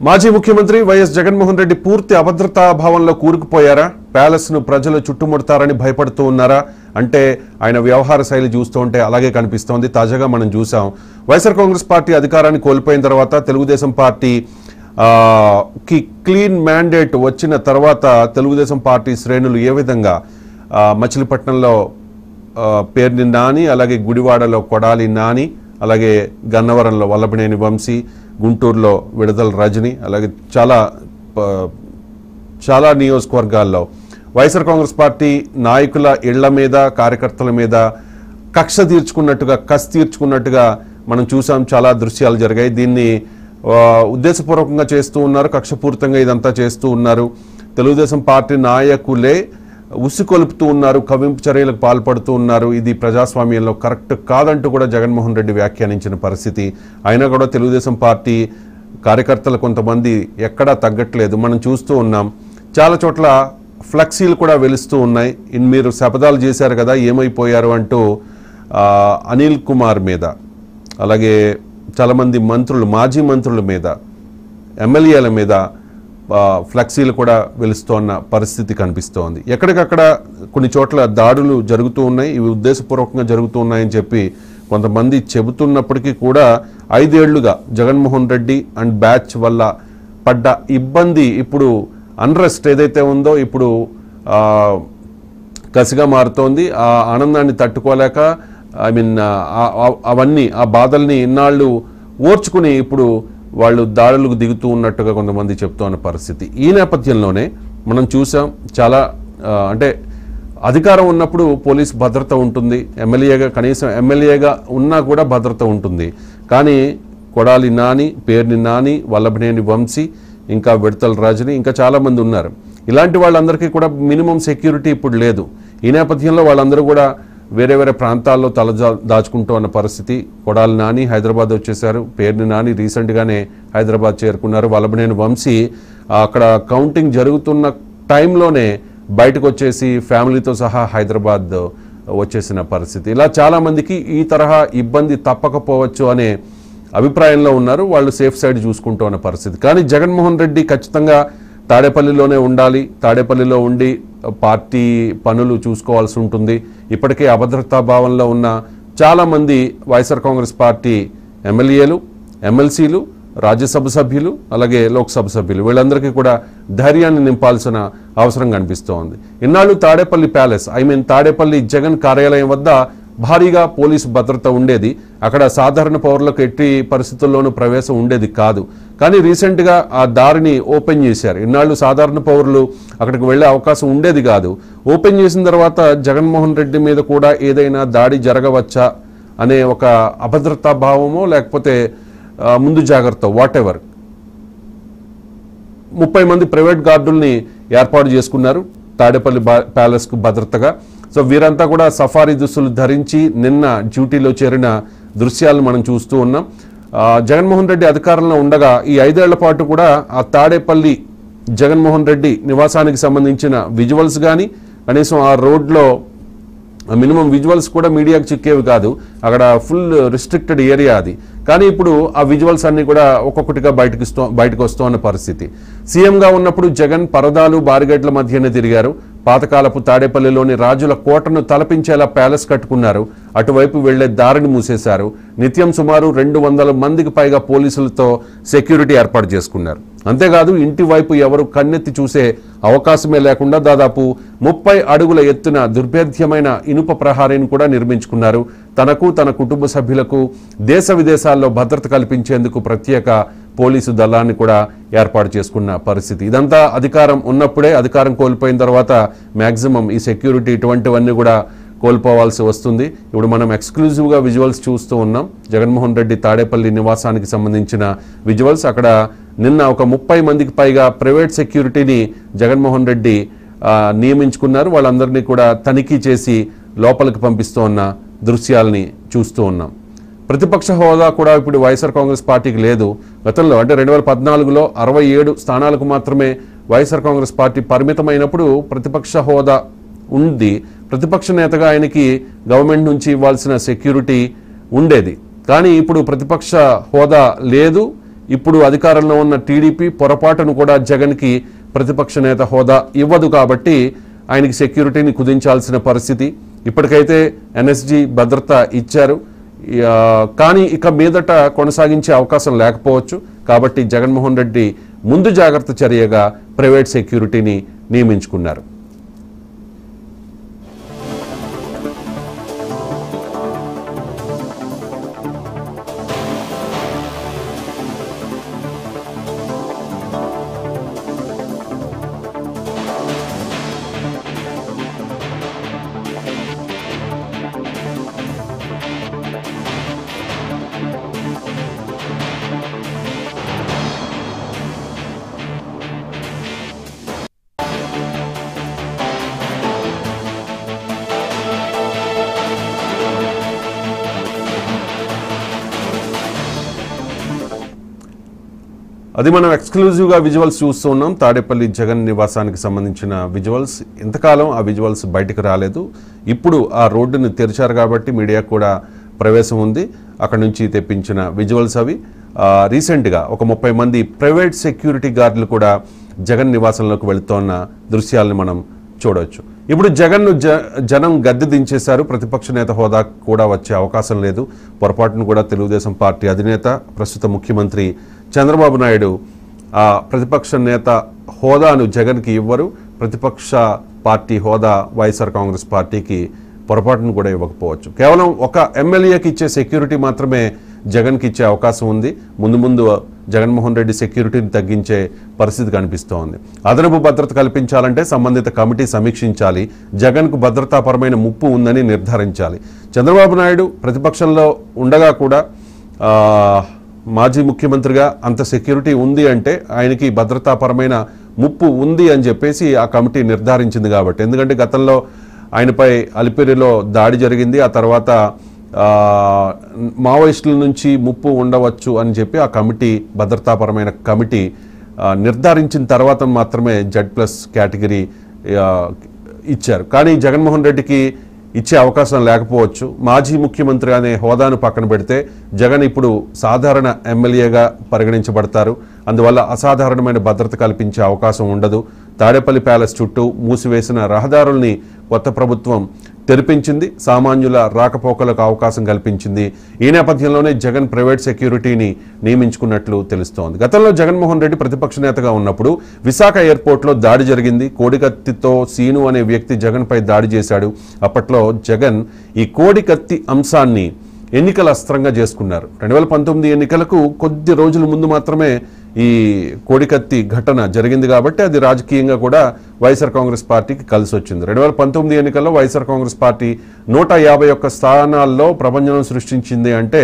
మాజీ ముఖ్యమంత్రి వైఎస్ జగన్మోహన్ రెడ్డి పూర్తి అభద్రతా భావంలో కూరుకుపోయారా? ప్యాలెస్ ను ప్రజలు చుట్టుముడతారని భయపడుతూ ఉన్నారా అంటే ఆయన వ్యవహార శైలి చూస్తూ ఉంటే అలాగే కనిపిస్తోంది. తాజాగా మనం చూసాం వైఎస్ఆర్ కాంగ్రెస్ పార్టీ అధికారాన్ని కోల్పోయిన తర్వాత తెలుగుదేశం పార్టీ కి క్లీన్ మ్యాండేట్ వచ్చిన తర్వాత తెలుగుదేశం పార్టీ శ్రేణులు ఏ విధంగా మచిలీపట్నంలో పేర్ని నాని, అలాగే గుడివాడలో కొడాలి నాని, అలాగే గన్నవరంలో వల్లభనేని వంశీ, గుంటూరులో విడుదల రజని, అలాగే చాలా నియోజకవర్గాల్లో వైఎస్ఆర్ కాంగ్రెస్ పార్టీ నాయకుల ఇళ్ల మీద, కార్యకర్తల మీద కక్ష తీర్చుకున్నట్టుగా, కసి తీర్చుకున్నట్టుగా మనం చూసాం. చాలా దృశ్యాలు జరిగాయి. దీన్ని ఉద్దేశపూర్వకంగా చేస్తూ ఉన్నారు, కక్షపూరితంగా ఇదంతా చేస్తూ ఉన్నారు. తెలుగుదేశం పార్టీ నాయకులే ఉసికొలుపుతూ ఉన్నారు, కవింపు చర్యలకు పాల్పడుతూ ఉన్నారు. ఇది ప్రజాస్వామ్యంలో కరెక్ట్ కాదంటూ కూడా జగన్మోహన్ రెడ్డి వ్యాఖ్యానించిన పరిస్థితి. అయినా కూడా తెలుగుదేశం పార్టీ కార్యకర్తలు కొంతమంది ఎక్కడా తగ్గట్లేదు. మనం చూస్తూ ఉన్నాం. చాలా చోట్ల ఫ్లెక్సీలు కూడా వెలుస్తూ ఉన్నాయి. మీరు శపథాలు చేశారు కదా, ఏమైపోయారు అంటూ అనిల్ కుమార్ మీద, అలాగే చాలామంది మంత్రులు, మాజీ మంత్రుల మీద, ఎమ్మెల్యేల మీద ఫ్లెక్సీలు కూడా వెలుస్తోన్న పరిస్థితి కనిపిస్తోంది. ఎక్కడికక్కడ కొన్ని చోట్ల దాడులు జరుగుతూ ఉన్నాయి. ఇవి ఉద్దేశపూర్వకంగా జరుగుతూ ఉన్నాయని చెప్పి కొంతమంది చెబుతున్నప్పటికీ కూడా 5 ఏళ్లుగా జగన్మోహన్ రెడ్డి అండ్ బ్యాచ్ వల్ల పడ్డ ఇబ్బంది, ఇప్పుడు అన్రెస్ట్ ఏదైతే ఉందో ఇప్పుడు కసిగా మారుతోంది. ఆ ఆనందాన్ని తట్టుకోలేక అవన్నీ ఆ బాధల్ని ఇన్నాళ్ళు ఓర్చుకుని ఇప్పుడు వాళ్ళు దాడులకు దిగుతూ ఉన్నట్టుగా కొంతమంది చెప్తున్న పరిస్థితి. ఈ నేపథ్యంలోనే మనం చూసాం, చాలా అంటే అధికారం ఉన్నప్పుడు పోలీస్ భద్రత ఉంటుంది, ఎమ్మెల్యేగా కనీసం ఎమ్మెల్యేగా ఉన్నా కూడా భద్రత ఉంటుంది. కానీ కొడాలి నాని, పేర్ని నాని, వల్లభనేని వంశీ, ఇంకా విడతల రజని, ఇంకా చాలామంది ఉన్నారు. ఇలాంటి వాళ్ళందరికీ కూడా మినిమం సెక్యూరిటీ ఇప్పుడు లేదు. ఈ నేపథ్యంలో వాళ్ళందరూ కూడా వేరే వేరే ప్రాంతాల్లో దాచుకుంటూ ఉన్న పరిస్థితి. కొడాలి నాని హైదరాబాద్ వచ్చేశారు, పేర్ని నాని రీసెంట్గానే హైదరాబాద్ చేరుకున్నారు. వల్లభనేని వంశీ అక్కడ కౌంటింగ్ జరుగుతున్న టైంలోనే బయటకు వచ్చేసి ఫ్యామిలీతో సహా హైదరాబాద్ వచ్చేసిన పరిస్థితి. ఇలా చాలామందికి ఈ తరహా ఇబ్బంది తప్పకపోవచ్చు అనే అభిప్రాయంలో ఉన్నారు. వాళ్ళు సేఫ్ సైడ్ చూసుకుంటూ ఉన్న పరిస్థితి. కానీ జగన్మోహన్ రెడ్డి ఖచ్చితంగా తాడేపల్లిలోనే ఉండాలి, తాడేపల్లిలో ఉండి పార్టీ పనులు చూసుకోవాల్సి ఉంటుంది. ఇప్పటికే అభద్రతా భావంలో ఉన్న చాలామంది వైఎస్ఆర్ కాంగ్రెస్ పార్టీ ఎమ్మెల్యేలు, ఎమ్మెల్సీలు, రాజ్యసభ సభ్యులు, అలాగే లోక్సభ సభ్యులు, వీళ్ళందరికీ కూడా ధైర్యాన్ని నింపాల్సిన అవసరం కనిపిస్తోంది. ఇన్నాళ్ళు తాడేపల్లి ప్యాలెస్, తాడేపల్లి జగన్ కార్యాలయం వద్ద భారీగా పోలీసు భద్రత ఉండేది. అక్కడ సాధారణ పౌరులకు ఎట్టి పరిస్థితుల్లోనూ ప్రవేశం ఉండేది కాదు. కానీ రీసెంట్గా ఆ దారిని ఓపెన్ చేశారు. ఇన్నాళ్ళు సాధారణ పౌరులు అక్కడికి వెళ్ళే అవకాశం ఉండేది కాదు. ఓపెన్ చేసిన తర్వాత జగన్మోహన్ రెడ్డి మీద కూడా ఏదైనా దాడి జరగవచ్చా అనే ఒక అభద్రతా భావమో లేకపోతే ముందు జాగ్రత్త వాట్ ఎవర్ 30 మంది ప్రైవేట్ గార్డుల్ని ఏర్పాటు చేసుకున్నారు తాడేపల్లి ప్యాలెస్కు భద్రతగా. సో వీరంతా కూడా సఫారీ దుస్తులు ధరించి నిన్న డ్యూటీలో చేరిన దృశ్యాలను మనం చూస్తూ ఉన్నాం. జగన్మోహన్ రెడ్డి అధికారంలో ఉండగా ఈ 5 ఏళ్ల పాటు కూడా ఆ తాడేపల్లి జగన్మోహన్ రెడ్డి నివాసానికి సంబంధించిన విజువల్స్ కానీ, కనీసం ఆ రోడ్లో మినిమం విజువల్స్ కూడా మీడియాకు చిక్కేవి కాదు. అక్కడ ఫుల్ రిస్ట్రిక్టెడ్ ఏరియా అది. కానీ ఇప్పుడు ఆ విజువల్స్ అన్ని కూడా ఒక్కొక్కటిగా బయటకు వస్తున్న పరిస్థితి. సీఎంగా ఉన్నప్పుడు జగన్ పరదాలు, బారిగేట్ల మధ్యనే తిరిగారు. పాతకాలపు తాడేపల్లిలోని రాజుల కోటను తలపించేలా ప్యాలెస్ కట్టుకున్నారు. అటువైపు వెళ్లే దారిని మూసేశారు. నిత్యం సుమారు 200 మందికి పైగా పోలీసులతో సెక్యూరిటీ ఏర్పాటు చేసుకున్నారు. అంతేకాదు ఇంటి వైపు ఎవరు కన్నెత్తి చూసే అవకాశమే లేకుండా దాదాపు 30 అడుగుల ఎత్తున దుర్భేద్యమైన ఇనుప ప్రహారీని కూడా నిర్మించుకున్నారు. తనకు, తన కుటుంబ సభ్యులకు దేశ విదేశాల్లో భద్రత కల్పించేందుకు ప్రత్యేక పోలీసు దళాన్ని కూడా ఏర్పాటు చేసుకున్న పరిస్థితి. ఇదంతా అధికారం ఉన్నప్పుడే. అధికారం కోల్పోయిన తర్వాత మ్యాక్సిమం ఈ సెక్యూరిటీ ఇటువంటివన్నీ కూడా కోల్పోవాల్సి వస్తుంది. ఇప్పుడు మనం ఎక్స్క్లూజివ్గా విజువల్స్ చూస్తూ ఉన్నాం. జగన్మోహన్ రెడ్డి తాడేపల్లి నివాసానికి సంబంధించిన విజువల్స్. అక్కడ నిన్న ఒక 30 మందికి పైగా ప్రైవేట్ సెక్యూరిటీని జగన్మోహన్ రెడ్డి నియమించుకున్నారు. వాళ్ళందరినీ కూడా తనిఖీ చేసి లోపలికి పంపిస్తూ ఉన్న దృశ్యాలని చూస్తూ ఉన్నాం. ప్రతిపక్ష హోదా కూడా ఇప్పుడు వైఎస్ఆర్ కాంగ్రెస్ పార్టీకి లేదు. గతంలో అంటే 2014లో 67 స్థానాలకు మాత్రమే వైఎస్ఆర్ కాంగ్రెస్ పార్టీ పరిమితమైనప్పుడు ప్రతిపక్ష హోదా ఉంది. ప్రతిపక్ష నేతగా ఆయనకి గవర్నమెంట్ నుంచి ఇవ్వాల్సిన సెక్యూరిటీ ఉండేది. కానీ ఇప్పుడు ప్రతిపక్ష హోదా లేదు. ఇప్పుడు అధికారంలో ఉన్న టీడీపీ పొరపాటును కూడా జగన్కి ప్రతిపక్ష నేత హోదా ఇవ్వదు కాబట్టి ఆయనకి సెక్యూరిటీని కుదించాల్సిన పరిస్థితి. ఇప్పటికైతే ఎన్ఎస్జీ భద్రత ఇచ్చారు, కానీ ఇక మీదట కొనసాగించే అవకాశం లేకపోవచ్చు. కాబట్టి జగన్మోహన్ రెడ్డి ముందు జాగ్రత్త చర్యగా ప్రైవేట్ సెక్యూరిటీని నియమించుకున్నారు. అది మనం ఎక్స్క్లూజివ్గా విజువల్స్ చూస్తూ ఉన్నాం. తాడేపల్లి జగన్ నివాసానికి సంబంధించిన విజువల్స్. ఇంతకాలం ఆ విజువల్స్ బయటకు రాలేదు. ఇప్పుడు ఆ రోడ్డును తెరిచారు కాబట్టి మీడియాకు కూడా ప్రవేశం ఉంది. అక్కడ నుంచి తెప్పించిన విజువల్స్ అవి. రీసెంట్గా ఒక 30 మంది ప్రైవేట్ సెక్యూరిటీ గార్డులు కూడా జగన్ నివాసంలోకి వెళుతున్న దృశ్యాలను మనం చూడవచ్చు. ఇప్పుడు జగన్ను జనం గద్దె దించేశారు. ప్రతిపక్ష నేత హోదా కూడా వచ్చే అవకాశం లేదు. పొరపాటును కూడా తెలుగుదేశం పార్టీ అధినేత ప్రస్తుత ముఖ్యమంత్రి చంద్రబాబు నాయుడు ఆ ప్రతిపక్ష నేత హోదాను జగన్కి ఇవ్వరు. ప్రతిపక్ష పార్టీ హోదా వైఎస్ఆర్ కాంగ్రెస్ పార్టీకి పొరపాటును కూడా ఇవ్వకపోవచ్చు. కేవలం ఒక ఎమ్మెల్యేకి ఇచ్చే సెక్యూరిటీ మాత్రమే జగన్కి ఇచ్చే అవకాశం ఉంది. ముందు ముందు జగన్మోహన్ రెడ్డి సెక్యూరిటీని తగ్గించే పరిస్థితి కనిపిస్తోంది. అదనపు భద్రత కల్పించాలంటే సంబంధిత కమిటీ సమీక్షించాలి. జగన్కు భద్రతాపరమైన ముప్పు ఉందని నిర్ధారించాలి. చంద్రబాబు నాయుడు ప్రతిపక్షంలో ఉండగా కూడా మాజీ ముఖ్యమంత్రిగా అంత సెక్యూరిటీ ఉంది అంటే ఆయనకి భద్రతాపరమైన ముప్పు ఉంది అని చెప్పేసి ఆ కమిటీ నిర్ధారించింది కాబట్టి. ఎందుకంటే గతంలో ఆయనపై అలిపిరిలో దాడి జరిగింది. ఆ తర్వాత మావోయిస్టుల నుంచి ముప్పు ఉండవచ్చు అని చెప్పి ఆ కమిటీ, భద్రతాపరమైన కమిటీ నిర్ధారించిన తర్వాత మాత్రమే Z+ కేటగిరీ ఇచ్చారు. కానీ జగన్మోహన్ రెడ్డికి ఇచ్చే అవకాశం లేకపోవచ్చు. మాజీ ముఖ్యమంత్రి అనే హోదాను పక్కన పెడితే జగన్ ఇప్పుడు సాధారణ ఎమ్మెల్యేగా పరిగణించబడతారు. అందువల్ల అసాధారణమైన భద్రత కల్పించే అవకాశం ఉండదు. తాడేపల్లి ప్యాలెస్ చుట్టూ మూసివేసిన రహదారుల్ని కొత్త ప్రభుత్వం తెరిపించింది. సామాన్యుల రాకపోకలకు అవకాశం కల్పించింది. ఈ నేపథ్యంలోనే జగన్ ప్రైవేట్ సెక్యూరిటీని నియమించుకున్నట్లు తెలుస్తోంది. గతంలో జగన్మోహన్ రెడ్డి ప్రతిపక్ష నేతగా ఉన్నప్పుడు విశాఖ ఎయిర్పోర్ట్లో దాడి జరిగింది. కోడికత్తితో సీను అనే వ్యక్తి జగన్పై దాడి చేశాడు. అప్పట్లో జగన్ ఈ కోడికత్తి అంశాన్ని ఎన్నికల అస్త్రంగా చేసుకున్నారు. 2019 ఎన్నికలకు కొద్ది రోజుల ముందు మాత్రమే ఈ కోడికత్తి ఘటన జరిగింది కాబట్టి అది రాజకీయంగా కూడా వైఎస్ఆర్ కాంగ్రెస్ పార్టీకి కలిసి వచ్చింది. 2019 ఎన్నికల్లో వైఎస్ఆర్ కాంగ్రెస్ పార్టీ 151 స్థానాల్లో ప్రభంజనం సృష్టించింది అంటే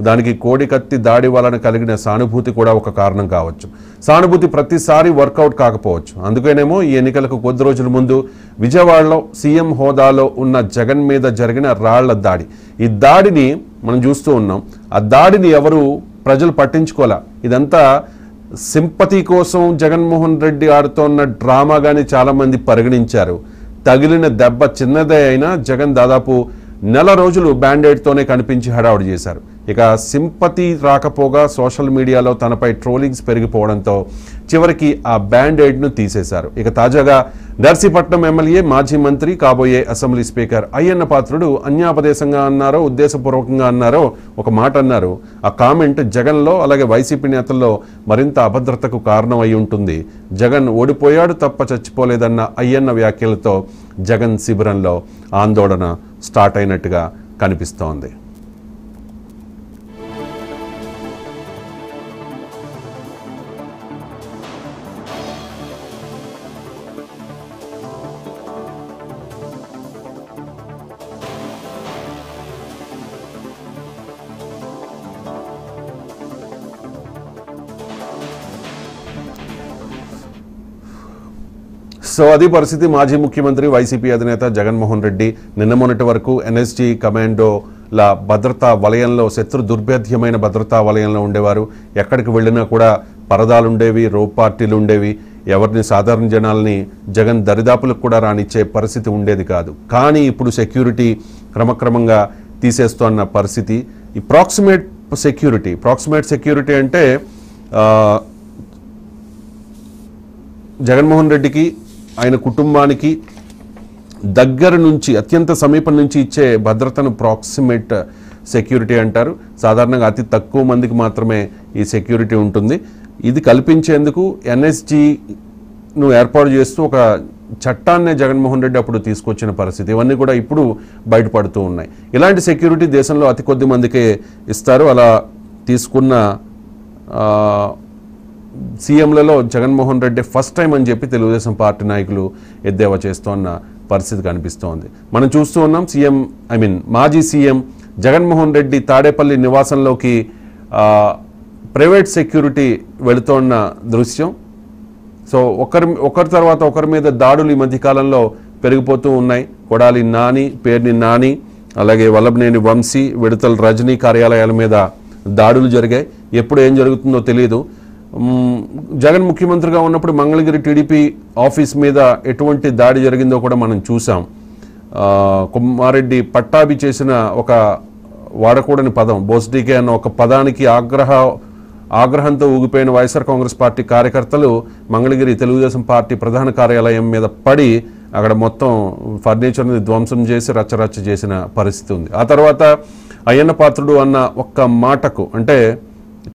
దానికి కోడికత్తి దాడి వలన కలిగిన సానుభూతి కూడా ఒక కారణం కావచ్చు. సానుభూతి ప్రతిసారి వర్కౌట్ కాకపోవచ్చు. అందుకేనేమో ఈ ఎన్నికలకు కొద్ది రోజుల ముందు విజయవాడలో సీఎం హోదాలో ఉన్న జగన్ మీద జరిగిన రాళ్ల దాడి, ఈ దాడిని మనం చూస్తూ ఉన్నాం. ఆ దాడిని ఎవరు ప్రజలు పట్టించుకోలే. ఇదంతా సింపతి కోసం జగన్మోహన్ రెడ్డి ఆడుతోన్న డ్రామాగాని చాలామంది పరిగణించారు. తగిలిన దెబ్బ చిన్నదే అయినా జగన్ దాదాపు నెల రోజులు బ్యాండేడ్తోనే కనిపించి హడావుడి చేశారు. ఇక సింపతి రాకపోగా సోషల్ మీడియాలో తనపై ట్రోలింగ్స్ పెరిగిపోవడంతో చివరికి ఆ బ్యాండేడ్ను తీసేశారు. ఇక తాజాగా నర్సీపట్నం ఎమ్మెల్యే, మాజీ మంత్రి, కాబోయే అసెంబ్లీ స్పీకర్ అయ్యన్న పాత్రుడు అన్యాపదేశంగా అన్నారో ఉద్దేశపూర్వకంగా అన్నారో ఒక మాట అన్నారు. ఆ కామెంట్ జగన్లో అలాగే వైసీపీ నేతల్లో మరింత అభద్రతకు కారణం అయి ఉంటుంది. జగన్ ఓడిపోయాడు తప్ప చచ్చిపోలేదన్న అయ్యన్న వ్యాఖ్యలతో జగన్ శిబిరంలో ఆందోళన స్టార్ట్ అయినట్టుగా కనిపిస్తోంది. సో అది పరిస్థితి. మాజీ ముఖ్యమంత్రి, వైసీపీ అధినేత జగన్మోహన్ రెడ్డి నిన్న మొన్నటి వరకు ఎన్ఎస్జీ కమాండోల భద్రతా వలయంలో, శత్రు దుర్భేద్యమైన భద్రతా వలయంలో ఉండేవారు. ఎక్కడికి వెళ్ళినా కూడా పరదాలుండేవి, రోప్ పార్టీలు ఉండేవి. ఎవరిని, సాధారణ జనాల్ని జగన్ దరిదాపులకు కూడా రానిచ్చే పరిస్థితి ఉండేది కాదు. కానీ ఇప్పుడు సెక్యూరిటీ క్రమక్రమంగా తీసేస్తున్న పరిస్థితి. ఈ ప్రాక్సిమేట్ సెక్యూరిటీ అంటే జగన్మోహన్ రెడ్డికి ఆయన కుటుంబానికి దగ్గర నుంచి అత్యంత సమీపం నుంచి ఇచ్చే భద్రతను ప్రాక్సిమేట్ సెక్యూరిటీ అంటారు. సాధారణంగా అతి తక్కువ మందికి మాత్రమే ఈ సెక్యూరిటీ ఉంటుంది. ఇది కల్పించేందుకు ఎన్ఎస్జీను ఏర్పాటు చేస్తూ ఒక చట్టాన్నే జగన్మోహన్ రెడ్డి అప్పుడు తీసుకొచ్చిన పరిస్థితి. ఇవన్నీ కూడా ఇప్పుడు బయటపడుతూ ఉన్నాయి. ఇలాంటి సెక్యూరిటీ దేశంలో అతి కొద్ది మందికే ఇస్తారు. అలా తీసుకున్న సీఎంలలో జగన్మోహన్ రెడ్డి ఫస్ట్ టైం అని చెప్పి తెలుగుదేశం పార్టీ నాయకులు ఎద్దేవా చేస్తున్న పరిస్థితి కనిపిస్తోంది. మనం చూస్తూ ఉన్నాం మాజీ సీఎం జగన్మోహన్ రెడ్డి తాడేపల్లి నివాసంలోకి ప్రైవేట్ సెక్యూరిటీ వెళుతోన్న దృశ్యం. సో ఒకరి తర్వాత ఒకరి మీద దాడులు ఈ మధ్యకాలంలో పెరిగిపోతూ ఉన్నాయి. కొడాలి నాని, పేర్ని నాని, అలాగే వల్లభనేని వంశీ, విడతల రజనీ కార్యాలయాల మీద దాడులు జరిగాయి. ఎప్పుడు ఏం జరుగుతుందో తెలియదు. జగన్ ముఖ్యమంత్రిగా ఉన్నప్పుడు మంగళగిరి టీడీపీ ఆఫీస్ మీద ఎటువంటి దాడి జరిగిందో కూడా మనం చూసాం. కుమ్మారెడ్డి పట్టాభి చేసిన ఒక వాడకూడని పదం బోస్డీకే అన్న ఒక పదానికి ఆగ్రహంతో ఊగిపోయిన వైఎస్ఆర్ కాంగ్రెస్ పార్టీ కార్యకర్తలు మంగళగిరి తెలుగుదేశం పార్టీ ప్రధాన కార్యాలయం మీద పడి అక్కడ మొత్తం ఫర్నిచర్ని ధ్వంసం చేసి రచ్చరచ్చ చేసిన పరిస్థితి ఉంది. ఆ తర్వాత అయ్యన్న పాత్రుడు అన్న ఒక్క మాటకు, అంటే